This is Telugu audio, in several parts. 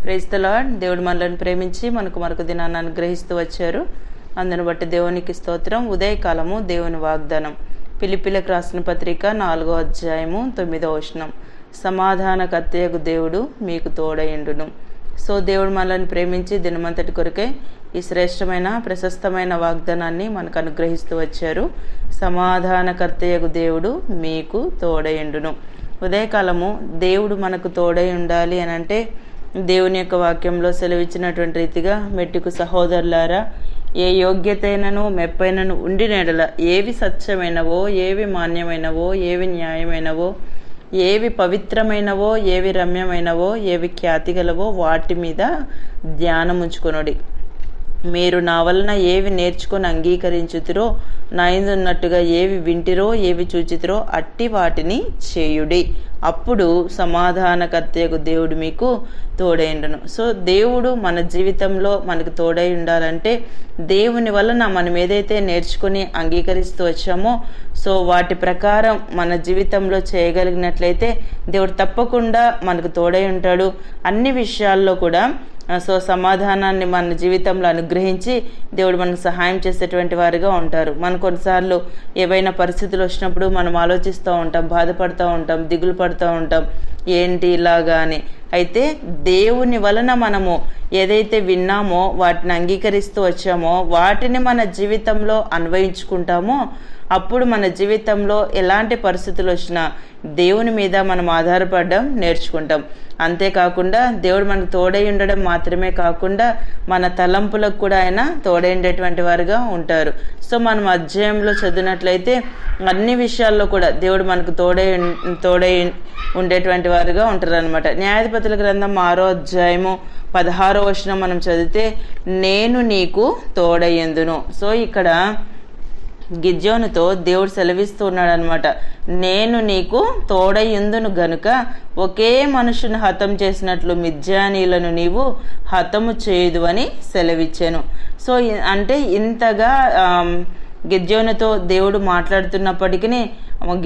Praise the lord. దేవుడు మనల్ని ప్రేమించి మనకు మరొక దినాన్ని అనుగ్రహిస్తూ వచ్చారు. అందును బట్టి దేవునికి స్తోత్రం. ఉదయకాలము దేవుని వాగ్దానం. ఫిలిప్పీలకు రాసిన పత్రిక 4వ అధ్యాయము 9వ వచనం. సమాధానకర్తయగు దేవుడు మీకు తోడయుండును. సో దేవుడు మనల్ని ప్రేమించి దినమంతటి కొరకే ఈ శ్రేష్టమైన ప్రశస్తమైన వాగ్దానాన్ని మనకు అనుగ్రహిస్తూ వచ్చారు. సమాధానకర్తయగు దేవుడు మీకు తోడయుండును. ఉదయకాలము దేవుడు మనకు తోడై ఉండాలి అని అంటే దేవుని యొక్క వాక్యంలో సెలవిచ్చినటువంటి రీతిగా మెట్టుకు సహోదరులారా, ఏ యోగ్యతైనను మెప్పైనను ఉండినెడల ఏవి సత్యమైనవో, ఏవి మాన్యమైనవో, ఏవి న్యాయమైనవో, ఏవి పవిత్రమైనవో, ఏవి రమ్యమైనవో, ఏవి ఖ్యాతి గలవో వాటి మీద ధ్యానముంచుకొనుడి. మీరు నా వలన ఏవి నేర్చుకొని అంగీకరించుతిరో, నా యందున్నట్టుగా ఏవి వింటిరో, ఏవి చూచితిరో అట్టి వాటిని చేయుడి. అప్పుడు సమాధానకర్తయగు దేవుడు మీకు తోడైండును. సో దేవుడు మన జీవితంలో మనకు తోడై ఉండాలంటే దేవుని వలన మనం ఏదైతే నేర్చుకుని అంగీకరిస్తూ వచ్చామో సో వాటి ప్రకారం మన జీవితంలో చేయగలిగినట్లయితే దేవుడు తప్పకుండా మనకు తోడై ఉంటాడు. అన్ని విషయాల్లో కూడా సో సమాధానాన్ని మన జీవితంలో అనుగ్రహించి దేవుడు మనకు సహాయం చేసేటువంటి వారిగా ఉంటారు. మనం కొన్నిసార్లు ఏవైనా పరిస్థితులు వచ్చినప్పుడు మనం ఆలోచిస్తూ ఉంటాం, బాధపడుతూ ఉంటాం, దిగులు పడుతూ ఉంటాం, ఏంటి ఇలాగా అని. అయితే దేవుని వలన మనము ఏదైతే విన్నామో వాటిని అంగీకరిస్తూ వచ్చామో వాటిని మన జీవితంలో అన్వయించుకుంటామో అప్పుడు మన జీవితంలో ఎలాంటి పరిస్థితులు వచ్చినా దేవుని మీద మనం ఆధారపడడం నేర్చుకుంటాం. అంతేకాకుండా దేవుడు మనకు తోడై ఉండడం మాత్రమే కాకుండా మన తలంపులకు కూడా ఆయన తోడై ఉండేటువంటి వారుగా ఉంటారు. సో మనం అధ్యాయంలో చదివినట్లయితే అన్ని విషయాల్లో కూడా దేవుడు మనకు తోడై ఉండేటువంటి వారుగా ఉంటారు అనమాట. న్యాయాధిపతుల గ్రంథం 6వ అధ్యాయము 16వ వచనం మనం చదివితే, నేను నీకు తోడయ్యందును. సో ఇక్కడ గిద్యోనుతో దేవుడు సెలవిస్తూ ఉన్నాడు అనమాట. నేను నీకు తోడయ్యుందును గనుక ఒకే మనుషుని హతం చేసినట్లు మిద్యానీయులను నీవు హతము చేయదు అని సెలవిచ్చాను. సో అంటే ఇంతగా గిద్యోనుతో దేవుడు మాట్లాడుతున్నప్పటికీ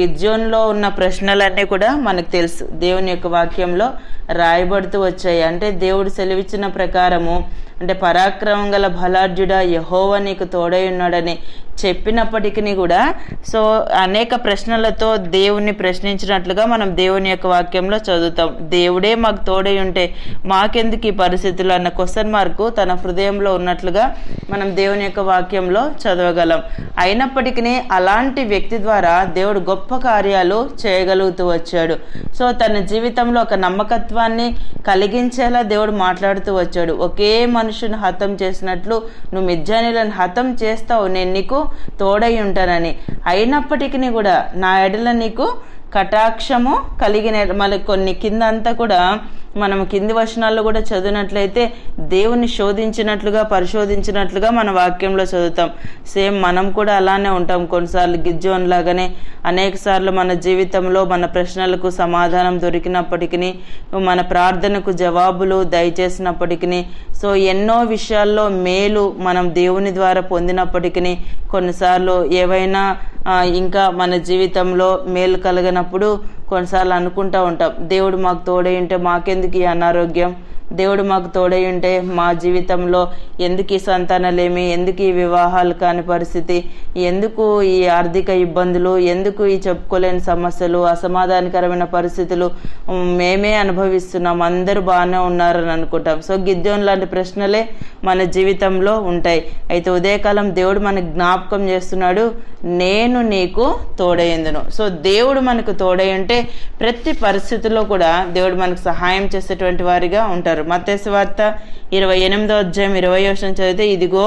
గిద్యోనులో ఉన్న ప్రశ్నలన్నీ కూడా మనకు తెలుసు, దేవుని యొక్క వాక్యంలో రాయబడుతూ వచ్చాయి. అంటే దేవుడు సెలవిచ్చిన ప్రకారము అంటే పరాక్రమం గల బలాఢ్యుడా యెహోవా నీకు తోడై ఉన్నాడని చెప్పినప్పటికీ కూడా సో అనేక ప్రశ్నలతో దేవుణ్ణి ప్రశ్నించినట్లుగా మనం దేవుని యొక్క వాక్యంలో చదువుతాం. దేవుడే మాకు తోడై ఉంటే మాకెందుకు ఈ పరిస్థితులు అన్న క్వశ్చన్ మార్కు తన హృదయంలో ఉన్నట్లుగా మనం దేవుని యొక్క వాక్యంలో చదవగలం. అయినప్పటికీ అలాంటి వ్యక్తి ద్వారా దేవుడు గొప్ప కార్యాలు చేయగలుగుతూ వచ్చాడు. సో తన జీవితంలో ఒక నమ్మకత్వాన్ని కలిగించేలా దేవుడు మాట్లాడుతూ వచ్చాడు. ఒకే మనుషుని హతం చేసినట్లు నువ్వు మిద్యానీయులను హతం చేస్తావు, నేను నీకు తోడై ఉంటానని. అయినప్పటికీ కూడా నా ఎడల నీకు కటాక్షము కలిగిన మళ్ళీ కొన్ని కింద అంతా కూడా మనం కింది వచనాల్లో కూడా చదివినట్లయితే దేవుని శోధించినట్లుగా పరిశోధించినట్లుగా మన వాక్యంలో చదువుతాం. సేమ్ మనం కూడా అలానే ఉంటాం. కొన్నిసార్లు గిద్యోన్ లాగానే అనేక సార్లు మన జీవితంలో మన ప్రశ్నలకు సమాధానం దొరికినప్పటికీ మన ప్రార్థనకు జవాబులు దయచేసినప్పటికీ సో ఎన్నో విషయాల్లో మేలు మనం దేవుని ద్వారా పొందినప్పటికీ కొన్నిసార్లు ఏవైనా ఇంకా మన జీవితంలో మేలు కలగనప్పుడు కొన్నిసార్లు అనుకుంటూ ఉంటాం, దేవుడు మాకు తోడై ఉంటే మాకెందుకు ఈ అనారోగ్యం, దేవుడు మాకు తోడై ఉంటే మా జీవితంలో ఎందుకు ఈ సంతానాలేమి, ఎందుకు ఈ వివాహాలు కాని పరిస్థితి, ఎందుకు ఈ ఆర్థిక ఇబ్బందులు, ఎందుకు ఈ చెప్పుకోలేని సమస్యలు, అసమాధానకరమైన పరిస్థితులు మేమే అనుభవిస్తున్నాం, అందరూ బాగానే ఉన్నారని అనుకుంటాం. సో గిద్యోను లాంటి ప్రశ్నలే మన జీవితంలో ఉంటాయి. అయితే ఉదయకాలం దేవుడు మనకు జ్ఞాపకం చేస్తున్నాడు, నేను నీకు తోడయ్యందును. సో దేవుడు మనకు తోడై ఉంటే ప్రతి పరిస్థితుల్లో కూడా దేవుడు మనకు సహాయం చేసేటువంటి వారిగా ఉంటారు. మత్తయి సువార్త 28వ అధ్యాయం 20వ వచనం చదివితే, ఇదిగో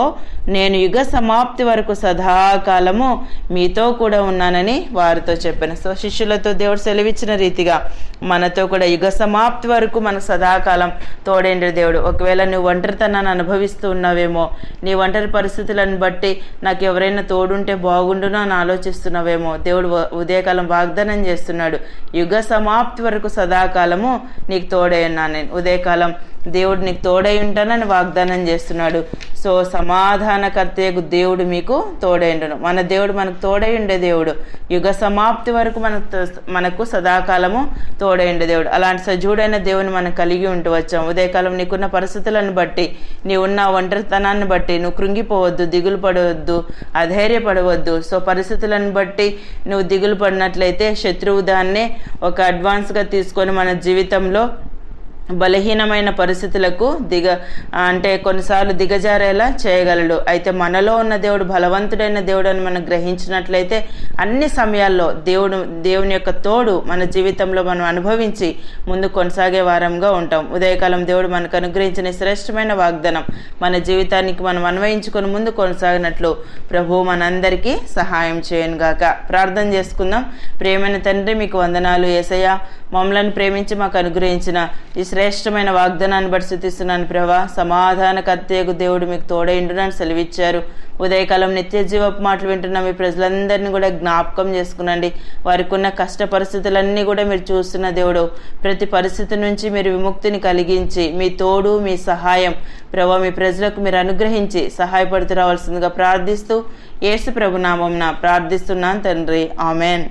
నేను యుగ సమాప్తి వరకు సదాకాలము మీతో కూడా ఉన్నానని వారితో చెప్పాను. సో శిష్యులతో దేవుడు సెలవిచ్చిన రీతిగా మనతో కూడా యుగ సమాప్తి వరకు మనకు సదాకాలం తోడైండే దేవుడు. ఒకవేళ నువ్వు ఒంటరితనాన్ని అనుభవిస్తూ ఉన్నావేమో, నీ ఒంటరి పరిస్థితులను బట్టి నాకు ఎవరైనా తోడుంటే బాగుండును అని ఆలోచిస్తున్నావేమో, దేవుడు ఉదయకాలం వాగ్దానం చేస్తున్నాడు, యుగ సమాప్తి వరకు సదాకాలము నీకు తోడై ఉన్నాను నేను. ఉదయకాలం దేవుడు నీకు తోడై ఉంటానని వాగ్దానం చేస్తున్నాడు. సో సమాధానకర్తయగు దేవుడు మీకు తోడైండును. మన దేవుడు మనకు తోడై ఉండే దేవుడు, యుగ సమాప్తి వరకు మనకు సదాకాలము తోడై ఉండే దేవుడు. అలాంటి సజీవుడైన దేవుని మనం కలిగి ఉంటూ వచ్చాం. ఉదయకాలం నీకున్న పరిస్థితులను బట్టి, నీవున్న ఒంటరితనాన్ని బట్టి నువ్వు కృంగిపోవద్దు, దిగులు పడవద్దు, అధైర్యపడవద్దు. సో పరిస్థితులను బట్టి నువ్వు దిగులు పడినట్లయితే శత్రువు దాన్నే ఒక అడ్వాన్స్గా తీసుకొని మన జీవితంలో బలహీనమైన పరిస్థితులకు అంటే కొన్నిసార్లు దిగజారేలా చేయగలడు. అయితే మనలో ఉన్న దేవుడు బలవంతుడైన దేవుడు అని మనం గ్రహించినట్లయితే అన్ని సమయాల్లో దేవుని యొక్క తోడు మన జీవితంలో మనం అనుభవించి ముందు కొనసాగే వారంగా ఉంటాం. ఉదయకాలం దేవుడు మనకు అనుగ్రహించిన శ్రేష్టమైన వాగ్దానం మన జీవితానికి మనం అన్వయించుకొని ముందు కొనసాగినట్లు ప్రభు మనందరికీ సహాయం చేయను గాక. ప్రార్థన చేసుకుందాం. ప్రియమైన తండ్రి, మీకు వందనాలు యేసయ్య. మమ్మల్ని ప్రేమించి మాకు అనుగ్రహించిన ఈ శ్రేష్టమైన వాగ్దానాన్ని బట్టి స్తుతిస్తున్నాను ప్రభా. సమాధానకర్తయగు దేవుడు మీకు తోడైండునని సెలవిచ్చారు. ఉదయకాలం నిత్య జీవపు మాటలు వింటున్న మీ ప్రజలందరినీ కూడా జ్ఞాపకం చేసుకునండి. వారికి ఉన్న కష్ట పరిస్థితులన్నీ కూడా మీరు చూస్తున్న దేవుడు. ప్రతి పరిస్థితి నుంచి మీరు విముక్తిని కలిగించి మీ తోడు, మీ సహాయం ప్రభా మీ ప్రజలకు మీరు అనుగ్రహించి సహాయపడుతూ రావాల్సిందిగా ప్రార్థిస్తూ యేసు ప్రభు నామమున ప్రార్థిస్తున్నాను తండ్రి. ఆమెన్.